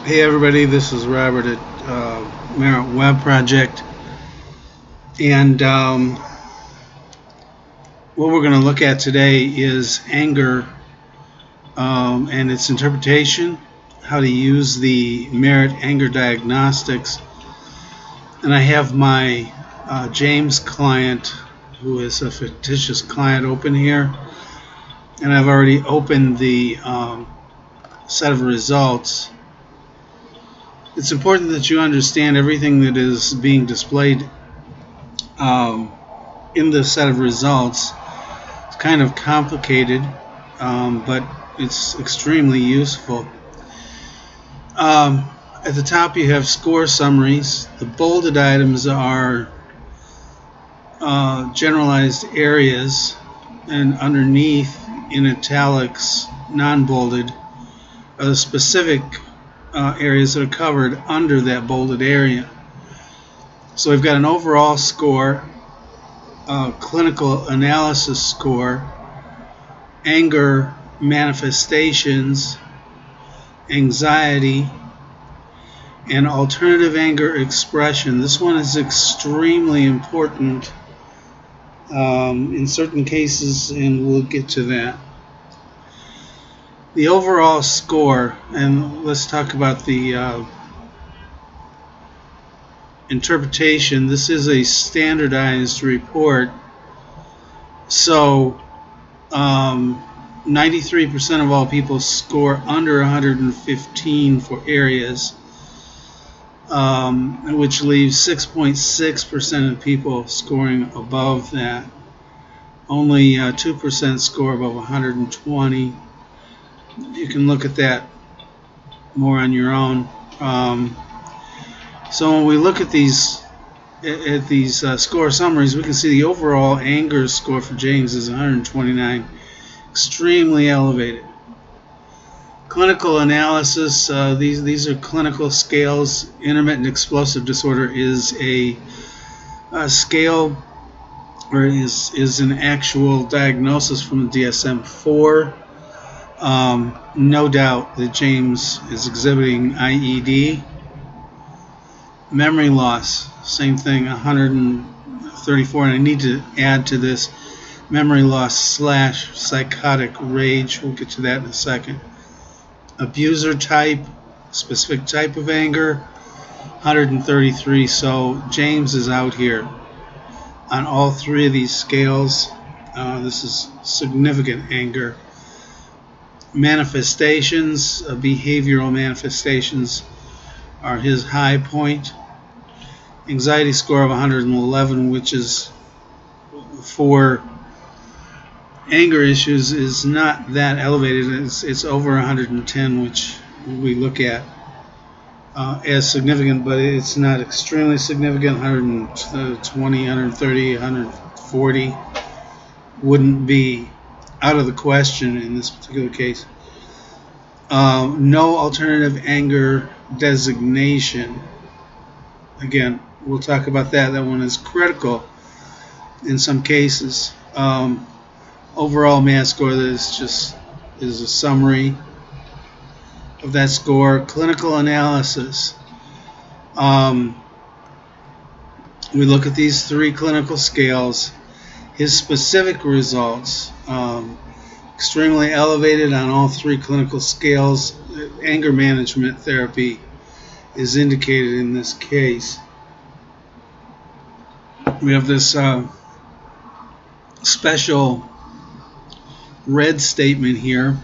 Hey everybody, this is Robert at MARET Web Project, and what we're going to look at today is anger and its interpretation, how to use the MARET anger diagnostics. And I have my James client, who is a fictitious client, open here, and I've already opened the set of results. It's important that you understand everything that is being displayed in this set of results. It's kind of complicated, but it's extremely useful. At the top you have score summaries. The bolded items are generalized areas, and underneath in italics, non-bolded, are the specific areas that are covered under that bolded area. So we've got an overall score, clinical analysis score, anger manifestations, anxiety, and alternative anger expression. This one is extremely important in certain cases, and we'll get to that. The overall score, and let's talk about the interpretation. This is a standardized report, so 93% of all people score under 115 for areas, which leaves 6.6% of people scoring above that. Only 2% score above 120. You can look at that more on your own. So when we look at these score summaries, we can see the overall anger score for James is 129, extremely elevated. Clinical analysis, these are clinical scales. Intermittent explosive disorder is a scale, or is an actual diagnosis from the DSM-4. No doubt that James is exhibiting IED. Memory loss, same thing, 134, and I need to add to this memory loss / psychotic rage. We'll get to that in a second. Abuser type, specific type of anger, 133. So James is out here on all three of these scales. This is significant anger. Manifestations, behavioral manifestations, are his high point. Anxiety score of 111, which is for anger issues is not that elevated. It's over 110, which we look at as significant, but it's not extremely significant. 120, 130, 140 wouldn't be out of the question in this particular case. No alternative anger designation. Again, we'll talk about that. That one is critical in some cases. Overall math score, that is a summary of that score. Clinical analysis. We look at these three clinical scales. His specific results, extremely elevated on all three clinical scales. Anger management therapy is indicated in this case. We have this special red statement here.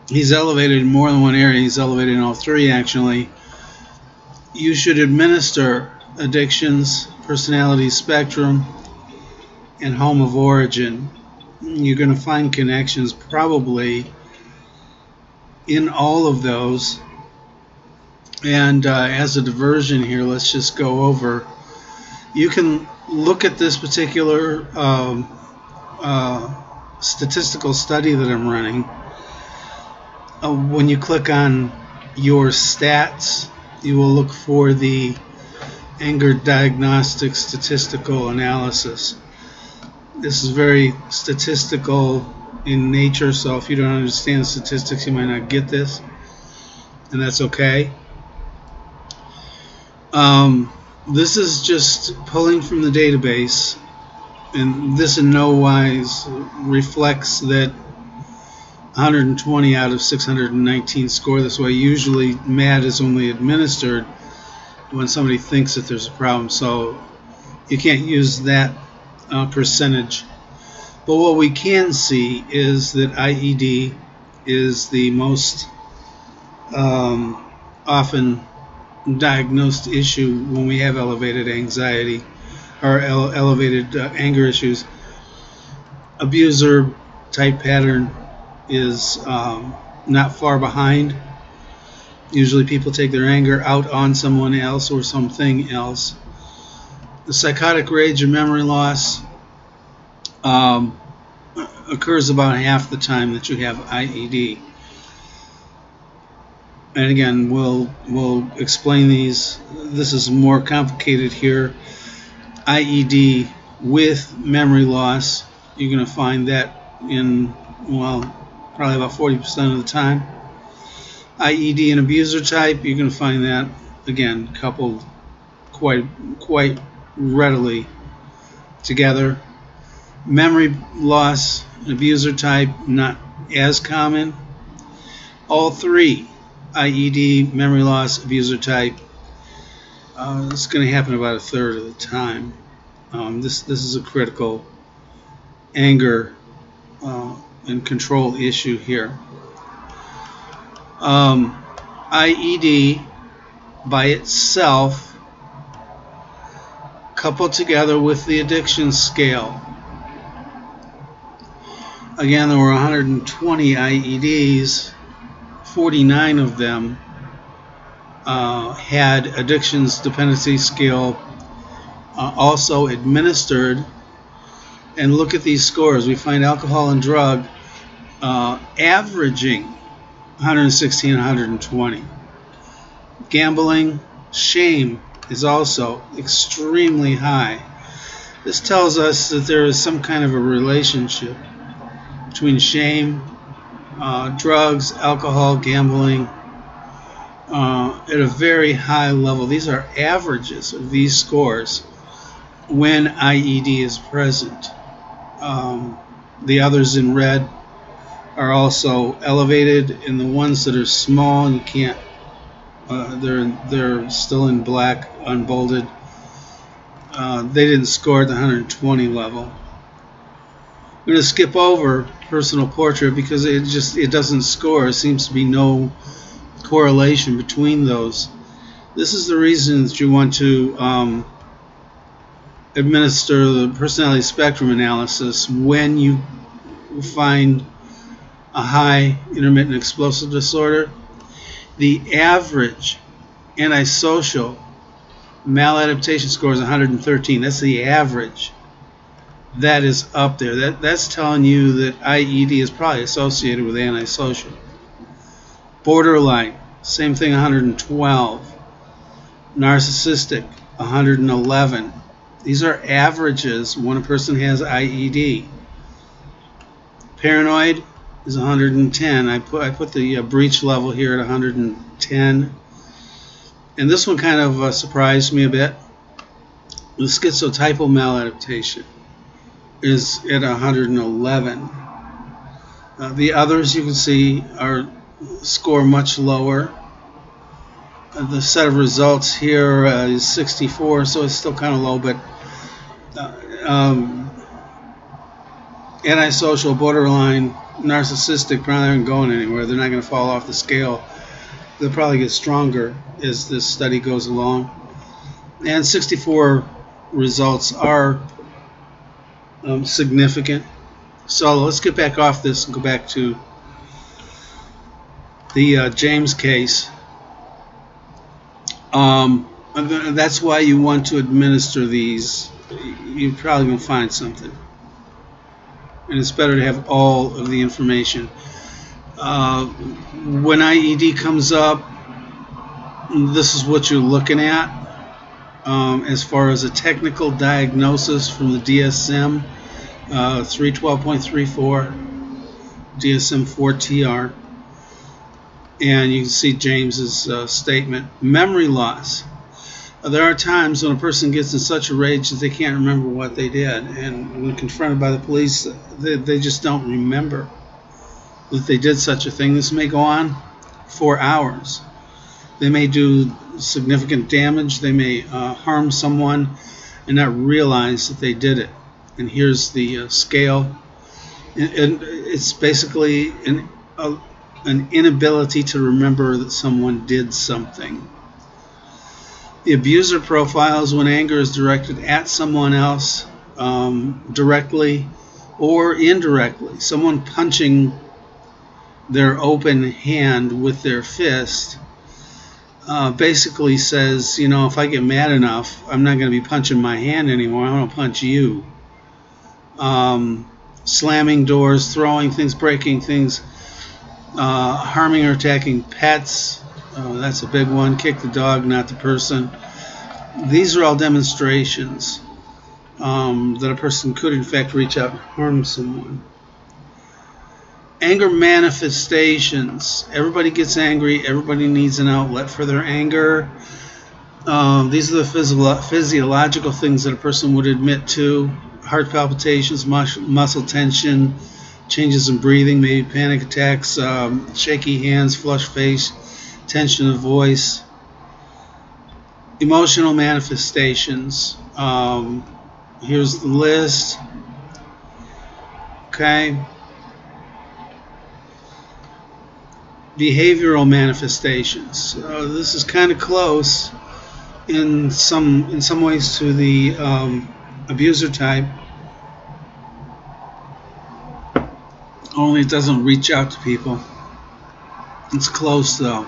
He's elevated in more than one area. He's elevated in all three, actually. You should administer addictions, personality spectrum, and home of origin. You're going to find connections probably in all of those. And as a diversion here, let's just go over. You can look at this particular statistical study that I'm running. When you click on your stats, you will look for the anger diagnostics statistical analysis. This is very statistical in nature, so if you don't understand statistics, you might not get this, and that's okay. This is just pulling from the database, and this in no wise reflects that 120 out of 619 score this way. Usually MAT is only administered when somebody thinks that there's a problem, so you can't use that percentage. But what we can see is that IED is the most often diagnosed issue when we have elevated anxiety or elevated anger issues. Abuser type pattern is not far behind. Usually people take their anger out on someone else or something else. The psychotic rage or memory loss occurs about half the time that you have IED. And again, we'll explain these. This is more complicated here. IED with memory loss, you're going to find that in, well, probably about 40% of the time. IED and abuser type, you're going to find that, again, coupled quite readily together. Memory loss and abuser type, not as common. All three, IED, memory loss, abuser type, it's going to happen about a third of the time. This is a critical anger and control issue here. IED by itself, coupled together with the addiction scale. Again, there were 120 IEDs. 49 of them had addictions dependency scale also administered. And look at these scores. We find alcohol and drug averaging 116 and 120. Gambling, shame is also extremely high. This tells us that there is some kind of a relationship between shame, drugs, alcohol, gambling at a very high level. These are averages of these scores when IED is present. The others in red are also elevated, and the ones that are small, you can't, they're still in black, unbolded. They didn't score at the 120 level. I'm going to skip over personal portrait because it doesn't score. There seems to be no correlation between those. This is the reason that you want to administer the personality spectrum analysis when you find a high intermittent explosive disorder. The average antisocial maladaptation score is 113. That's the average. That is up there. That's telling you that IED is probably associated with antisocial. Borderline, same thing, 112. Narcissistic, 111. These are averages when a person has IED. Paranoid is 110. I put the breach level here at 110. And this one kind of surprised me a bit. The schizotypal maladaptation is at 111. The others you can see score much lower. The set of results here is 64, so it's still kind of low, but antisocial, borderline, narcissistic probably aren't going anywhere. They're not going to fall off the scale. They'll probably get stronger as this study goes along. And 64 results are significant. So let's get back off this and go back to the James case. That's why you want to administer these. You're probably going to find something. And it's better to have all of the information. When IED comes up, this is what you're looking at as far as a technical diagnosis from the DSM 312.34. DSM-4-TR. And you can see James's statement. Memory loss. There are times when a person gets in such a rage that they can't remember what they did, and when confronted by the police, they just don't remember that they did such a thing. This may go on for hours. They may do significant damage. They may harm someone and not realize that they did it. And here's the scale. And it's basically an inability to remember that someone did something. The abuser profiles when anger is directed at someone else, directly or indirectly. Someone punching their open hand with their fist basically says, you know, if I get mad enough, I'm not going to be punching my hand anymore. I'm going to punch you. Slamming doors, throwing things, breaking things, harming or attacking pets. That's a big one. Kick the dog, not the person. These are all demonstrations that a person could, in fact, reach out and harm someone. Anger manifestations. Everybody gets angry. Everybody needs an outlet for their anger. These are the physiological things that a person would admit to. Heart palpitations, muscle tension, changes in breathing, maybe panic attacks, shaky hands, flushed face, tension of voice. Emotional manifestations. Here's the list. Okay. Behavioral manifestations. This is kind of close in some ways to the abuser type. Only it doesn't reach out to people. It's close though.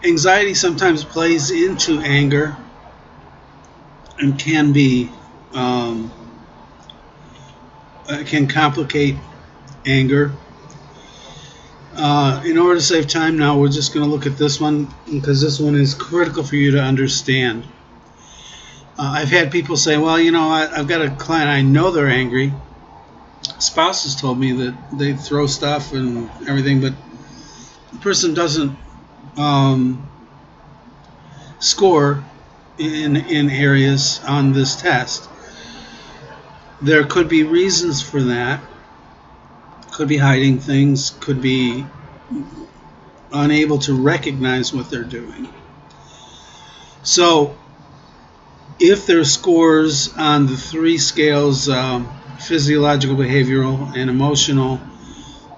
Anxiety sometimes plays into anger and can be can complicate anger. In order to save time now, we're just going to look at this one because this one is critical for you to understand. I've had people say, well, you know, I've got a client, I know they're angry. Spouses told me that they throw stuff and everything, but the person doesn't score in areas on this test. There could be reasons for that. Could be hiding things, could be unable to recognize what they're doing. So if their scores on the three scales, physiological, behavioral, and emotional,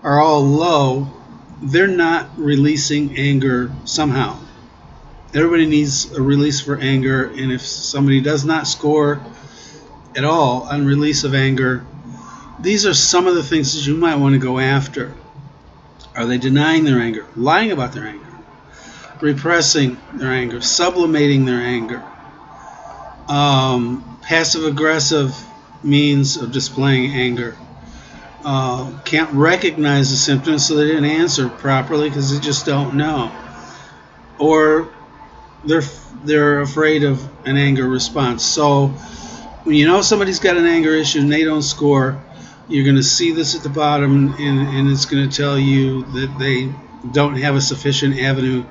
are all low, they're not releasing anger somehow. Everybody needs a release for anger, and if somebody does not score at all on release of anger, these are some of the things that you might want to go after. Are they denying their anger, lying about their anger, repressing their anger, sublimating their anger? Passive-aggressive means of displaying anger. Can't recognize the symptoms, so they didn't answer properly because they just don't know. Or they're afraid of an anger response. So when you know somebody's got an anger issue and they don't score, you're going to see this at the bottom, and it's going to tell you that they don't have a sufficient avenue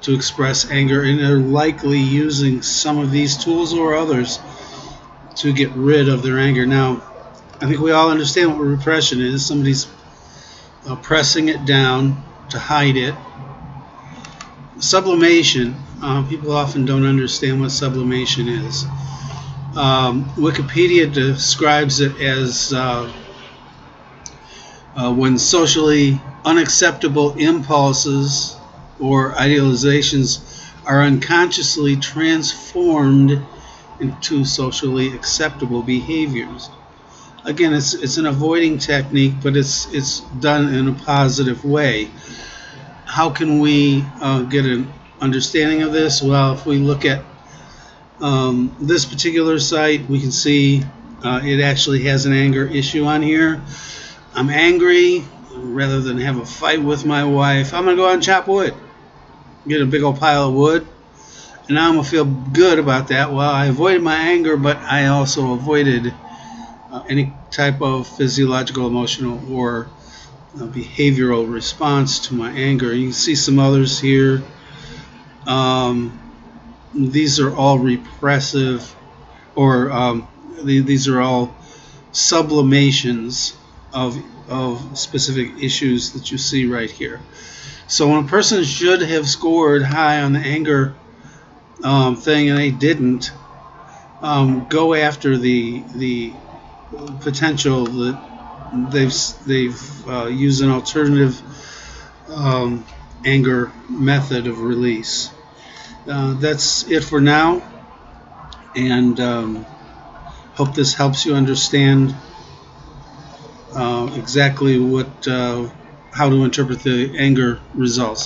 to express anger, and they're likely using some of these tools or others to get rid of their anger. Now, I think we all understand what repression is. Somebody's pressing it down to hide it. Sublimation, people often don't understand what sublimation is. Wikipedia describes it as when socially unacceptable impulses or idealizations are unconsciously transformed into socially acceptable behaviors. Again, it's an avoiding technique, but it's done in a positive way. How can we get an understanding of this? Well, if we look at this particular site, we can see it actually has an anger issue on here. I'm angry. Rather than have a fight with my wife, I'm going to go out and chop wood. Get a big old pile of wood. And now I'm going to feel good about that. Well, I avoided my anger, but I also avoided any type of physiological, emotional, or behavioral response to my anger. You can see some others here. These are all repressive, or these are all sublimations of specific issues that you see right here. So when a person should have scored high on the anger thing and they didn't, go after the potential that they've used an alternative anger method of release. That's it for now, and hope this helps you understand exactly how to interpret the anger results.